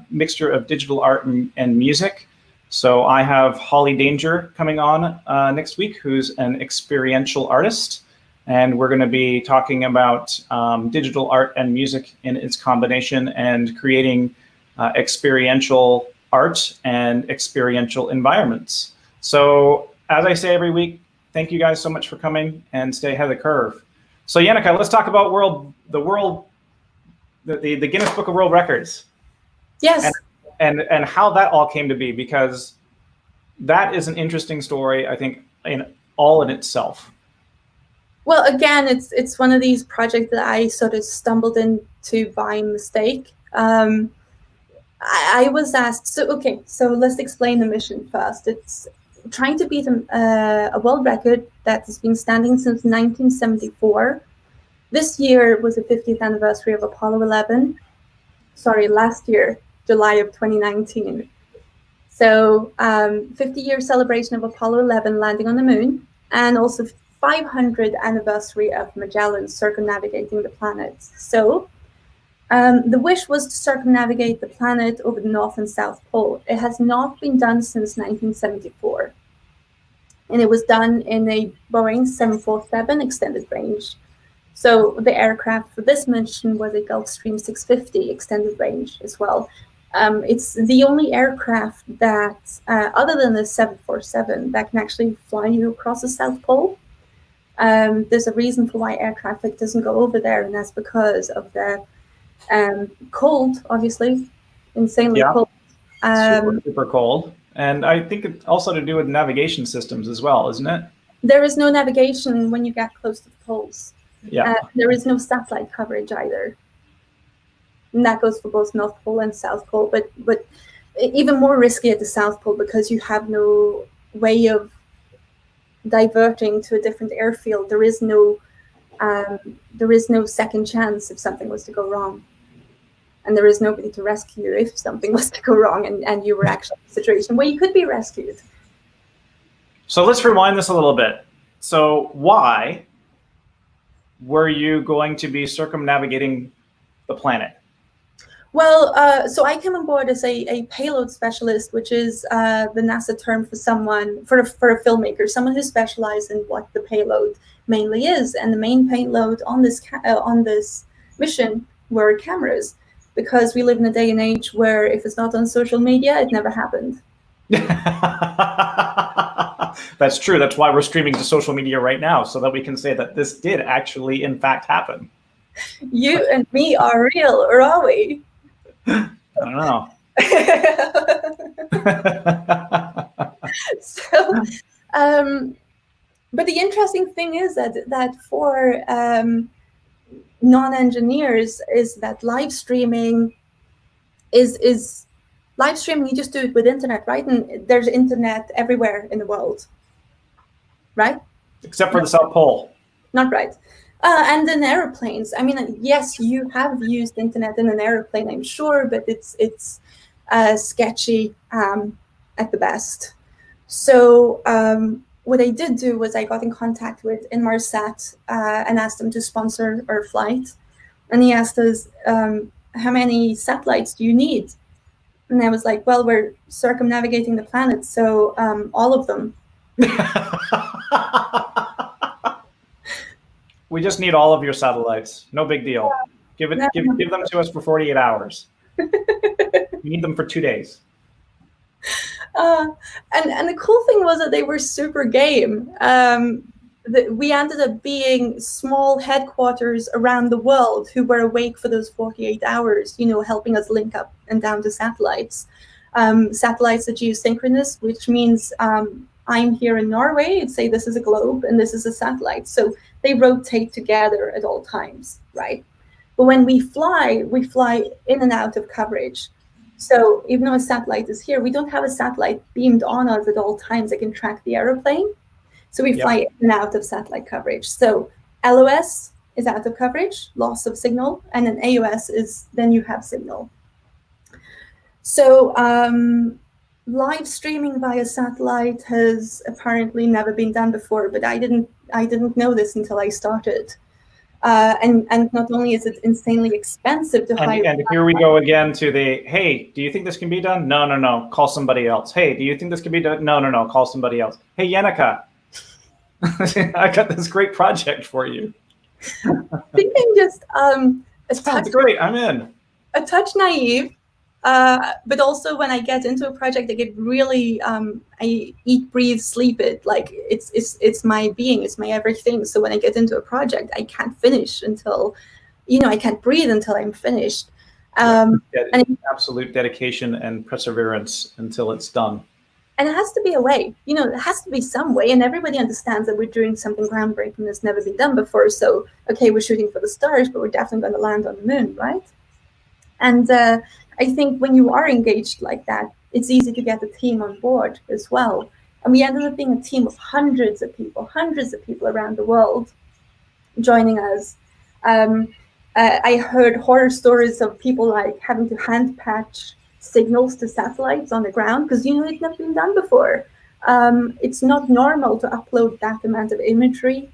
mixture of digital art and music. So I have Holly Danger coming on next week, who's an experiential artist. And we're going to be talking about digital art and music in its combination and creating experiential art and experiential environments. So as I say every week, thank you guys so much for coming, and stay ahead of the curve. So Yannicka, let's talk about the Guinness Book of World Records. Yes. And how that all came to be, because that is an interesting story, I think, in itself. Well, again, it's one of these projects that I sort of stumbled into by mistake. I was asked, so let's explain the mission first. It's trying to beat a world record that has been standing since 1974. This year was the 50th anniversary of Apollo 11. Sorry, last year, July of 2019. So 50-year celebration of Apollo 11 landing on the moon, and also 500th anniversary of Magellan circumnavigating the planet. So the wish was to circumnavigate the planet over the North and South Pole. It has not been done since 1974. And it was done in a Boeing 747 extended range. So the aircraft for this mission was a Gulfstream 650 extended range as well. It's the only aircraft that, other than the 747, that can actually fly across the South Pole. There's a reason for why air traffic doesn't go over there, and that's because of the cold, obviously, insanely cold. Super cold. And I think it's also to do with navigation systems as well, isn't it? There is no navigation when you get close to the poles. Yeah. There is no satellite coverage either. And that goes for both North Pole and South Pole, but even more risky at the South Pole, because you have no way of diverting to a different airfield. There is no second chance if something was to go wrong. And there is nobody to rescue you if something was to go wrong and you were actually in a situation where you could be rescued. So let's rewind this a little bit. So why were you going to be circumnavigating the planet? Well, so I came on board as a payload specialist, which is the NASA term for a filmmaker, someone who specializes in what the payload mainly is. And the main payload on this mission were cameras, because we live in a day and age where if it's not on social media, it never happened. That's true. That's why we're streaming to social media right now, so that we can say that this did actually, in fact, happen. You and me are real, or are we? I don't know. So, but the interesting thing is that for non-engineers is that live streaming is live streaming. You just do it with internet, right? And there's internet everywhere in the world, right? Except for the South Pole. Not right. And in airplanes, I mean, yes, you have used internet in an airplane, I'm sure, but it's sketchy at the best. So what I did do was I got in contact with Inmarsat and asked them to sponsor our flight. And he asked us, how many satellites do you need? And I was like, well, we're circumnavigating the planet, so all of them. We just need all of your satellites. No big deal. Give them to us for 48 hours. We need them for 2 days. And the cool thing was that they were super game. We ended up being small headquarters around the world who were awake for those 48 hours, helping us link up and down to satellites. Satellites are geosynchronous, which means I'm here in Norway, say this is a globe and this is a satellite. So they rotate together at all times, right? But when we fly in and out of coverage. So even though a satellite is here, we don't have a satellite beamed on us at all times that can track the aeroplane. So we fly in and out of satellite coverage. So LOS is out of coverage, loss of signal, and then AOS is then you have signal. So live streaming via satellite has apparently never been done before, but I didn't know this until I started. And not only is it insanely expensive to hire. And here we go again to the, hey, do you think this can be done? No, call somebody else. Hey, do you think this can be done? No, call somebody else. Hey, Yannicka, I got this great project for you. Thinking just sounds great. I'm in. A touch naive, but also when I get into a project, I get really I eat, breathe, sleep it. Like it's my being, it's my everything. So when I get into a project, I can't finish until, I can't breathe until I'm finished. And absolute dedication and perseverance until it's done. And it has to be a way, it has to be some way. And everybody understands that we're doing something groundbreaking that's never been done before. So, okay, we're shooting for the stars, but we're definitely going to land on the moon, right? And I think when you are engaged like that, it's easy to get the team on board as well. And we ended up being a team of hundreds of people around the world joining us. I heard horror stories of people like having to hand patch signals to satellites on the ground because it's never been done before. It's not normal to upload that amount of imagery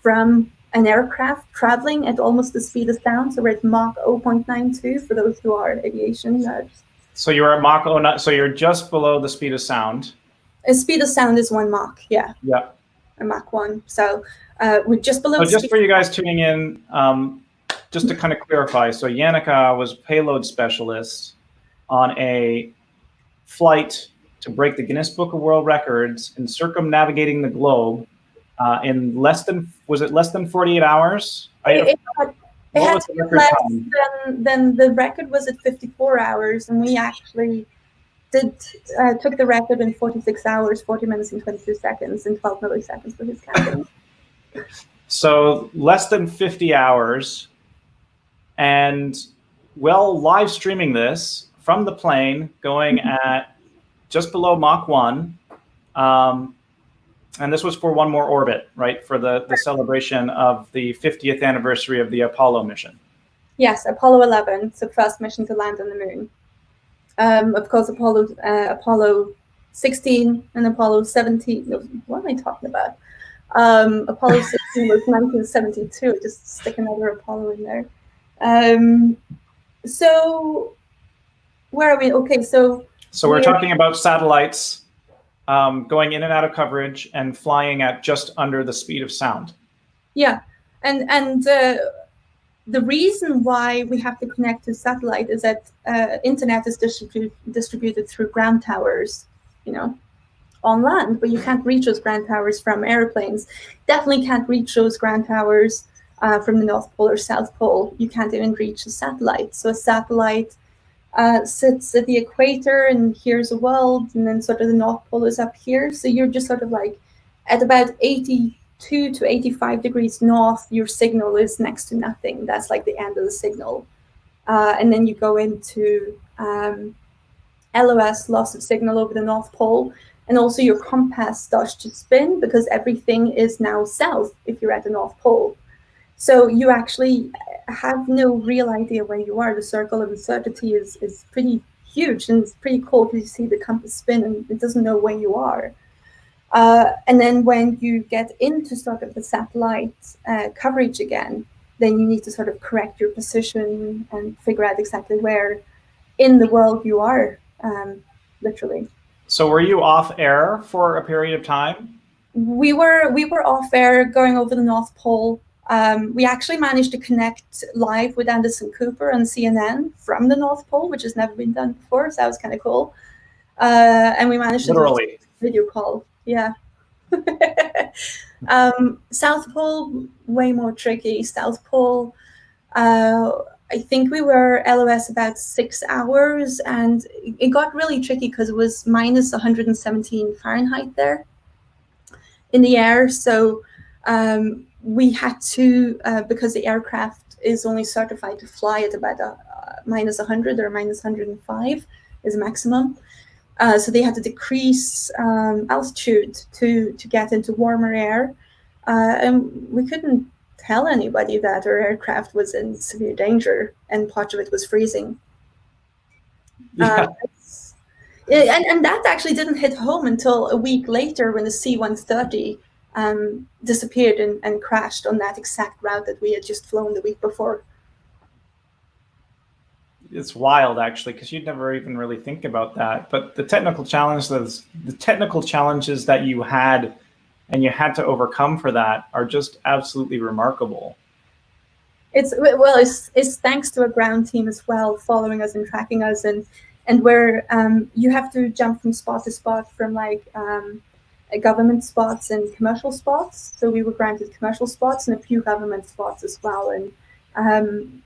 from an aircraft traveling at almost the speed of sound. So we're at Mach 0.92 for those who are aviation nerds. So you're at Mach 0.9, so you're just below the speed of sound. Speed of sound is 1 Mach, yeah. Yeah. A Mach 1. So we're just below. So just for you guys tuning in, just to kind of clarify, so Yannicka was payload specialist on a flight to break the Guinness Book of World Records in circumnavigating the globe in less than 48 hours? It had to be less than the record was at 54 hours, and we actually took the record in 46 hours, 40 minutes and 22 seconds, and 12 milliseconds for his counting. So less than 50 hours, and live streaming this from the plane going at just below Mach 1. And this was for one more orbit, right? For the celebration of the 50th anniversary of the Apollo mission. Yes, Apollo 11. It's the first mission to land on the moon. Of course, Apollo 16 and Apollo 17. No, what am I talking about? Apollo 16 was 1972. Just stick another Apollo in there. So where are we? Okay, so we're talking about satellites going in and out of coverage and flying at just under the speed of sound. Yeah, and the reason why we have to connect to satellite is that internet is distributed through ground towers, on land, but you can't reach those ground towers from airplanes. Definitely can't reach those ground towers from the North Pole or South Pole. You can't even reach a satellite. So a satellite sits at the equator, and here's a world, and then sort of the North Pole is up here. So you're just sort of like at about 82 to 85 degrees north, your signal is next to nothing. That's like the end of the signal. And then you go into LOS, loss of signal over the North Pole, and also your compass starts to spin because everything is now south if you're at the North Pole. So you actually have no real idea where you are. The circle of uncertainty is pretty huge, and it's pretty cool because you see the compass spin and it doesn't know where you are. And then when you get into sort of the satellite coverage again, then you need to sort of correct your position and figure out exactly where in the world you are, literally. So were you off air for a period of time? We were off air going over the North Pole. We actually managed to connect live with Anderson Cooper on CNN from the North Pole, which has never been done before, so that was kind of cool. And we managed to do a video call. Yeah. South Pole, way more tricky. South Pole, I think we were LOS about 6 hours, and it got really tricky because it was minus 117 Fahrenheit there in the air. So we had to, because the aircraft is only certified to fly at about minus 100 or minus 105 is a maximum. So they had to decrease altitude to get into warmer air. And we couldn't tell anybody that our aircraft was in severe danger and part of it was freezing. Yeah. And that actually didn't hit home until a week later when the C-130 disappeared and crashed on that exact route that we had just flown the week before. It's wild, actually, because you'd never even really think about that. But the technical challenges that you had and you had to overcome for that are just absolutely remarkable. It's thanks to a ground team as well, following us and tracking us, and where you have to jump from spot to spot, from like government spots and commercial spots. So we were granted commercial spots and a few government spots as well. And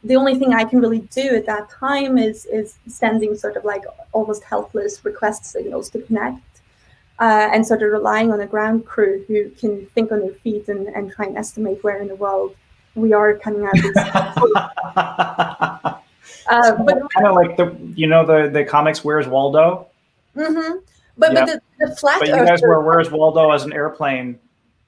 the only thing I can really do at that time is sending sort of like almost helpless request signals to connect, and sort of relying on a ground crew who can think on their feet and try and estimate where in the world we are coming out. But kind of like the comics Where's Waldo? Mm-hmm. But the flat But you guys were Where's Waldo as an airplane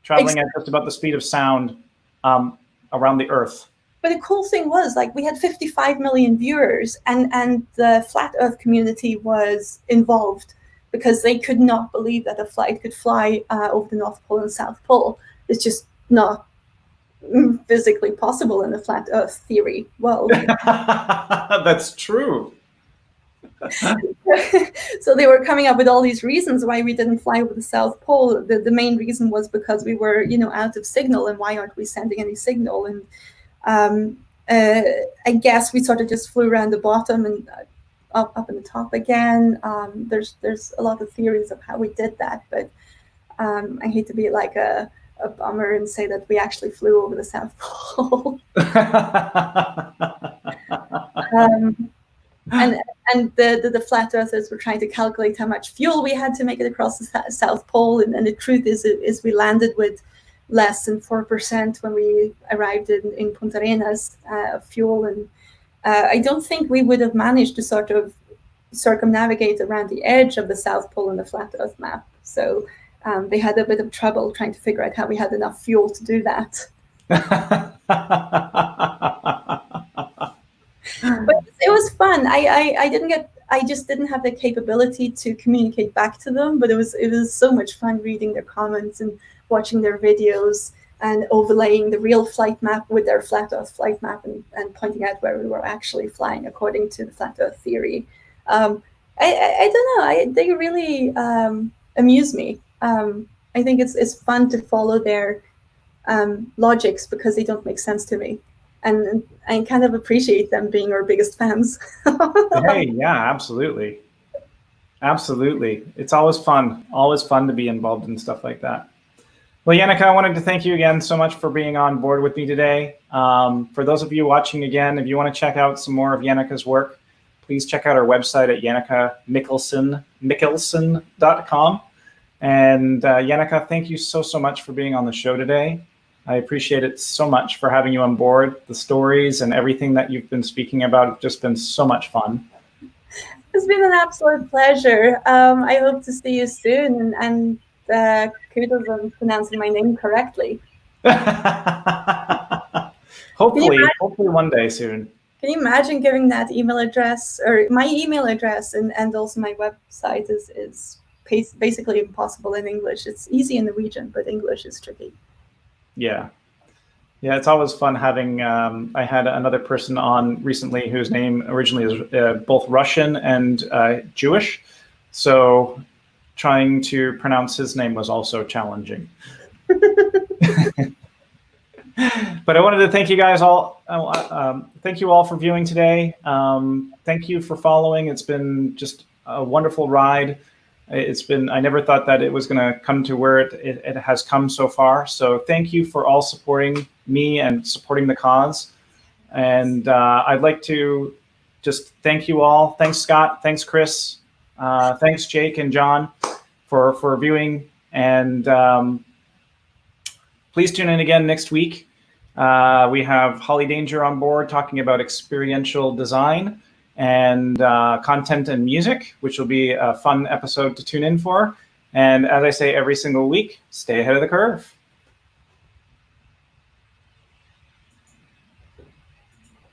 traveling at just about the speed of sound around the Earth. But the cool thing was, like, we had 55 million viewers, and the flat Earth community was involved because they could not believe that a flight could fly over the North Pole and South Pole. It's just not physically possible in the flat Earth theory world. That's true. So they were coming up with all these reasons why we didn't fly over the South Pole. The main reason was because we were, out of signal, and why aren't we sending any signal? And I guess we sort of just flew around the bottom and up in the top again. There's a lot of theories of how we did that, but I hate to be like a bummer and say that we actually flew over the South Pole. And the flat earthers were trying to calculate how much fuel we had to make it across the South Pole, and the truth is we landed with less than 4% when we arrived in Punta Arenas of fuel, and I don't think we would have managed to sort of circumnavigate around the edge of the South Pole in the flat Earth map. So they had a bit of trouble trying to figure out how we had enough fuel to do that. But it was fun. I just didn't have the capability to communicate back to them, but it was so much fun reading their comments and watching their videos and overlaying the real flight map with their flat Earth flight map and pointing out where we were actually flying according to the flat Earth theory. I don't know. They really amuse me. I think it's fun to follow their logics because they don't make sense to me. And I kind of appreciate them being our biggest fans. Hey, yeah, absolutely. Absolutely. It's always fun to be involved in stuff like that. Well, Yannicka, I wanted to thank you again so much for being on board with me today. For those of you watching again, if you want to check out some more of Yannicka's work, please check out our website at yannickamickelsson.com. And Yannicka, thank you so much for being on the show today. I appreciate it so much for having you on board. The stories and everything that you've been speaking about have just been so much fun. It's been an absolute pleasure. I hope to see you soon, and kudos on pronouncing my name correctly. Hopefully one day soon. Can you imagine giving that email address, or my email address, and also my website is basically impossible in English. It's easy in Norwegian, but English is tricky. Yeah. Yeah, it's always fun having, I had another person on recently whose name originally is both Russian and Jewish. So trying to pronounce his name was also challenging. But I wanted to thank you guys all. Thank you all for viewing today. Thank you for following. It's been just a wonderful ride. I never thought that it was going to come to where it has come so far. So thank you for all supporting me and supporting the cause. And I'd like to just thank you all. Thanks, Scott. Thanks, Chris. Thanks, Jake and John, for viewing. And please tune in again next week. We have Holly Danger on board talking about experiential design and content and music, which will be a fun episode to tune in for. And as I say every single week, stay ahead of the curve.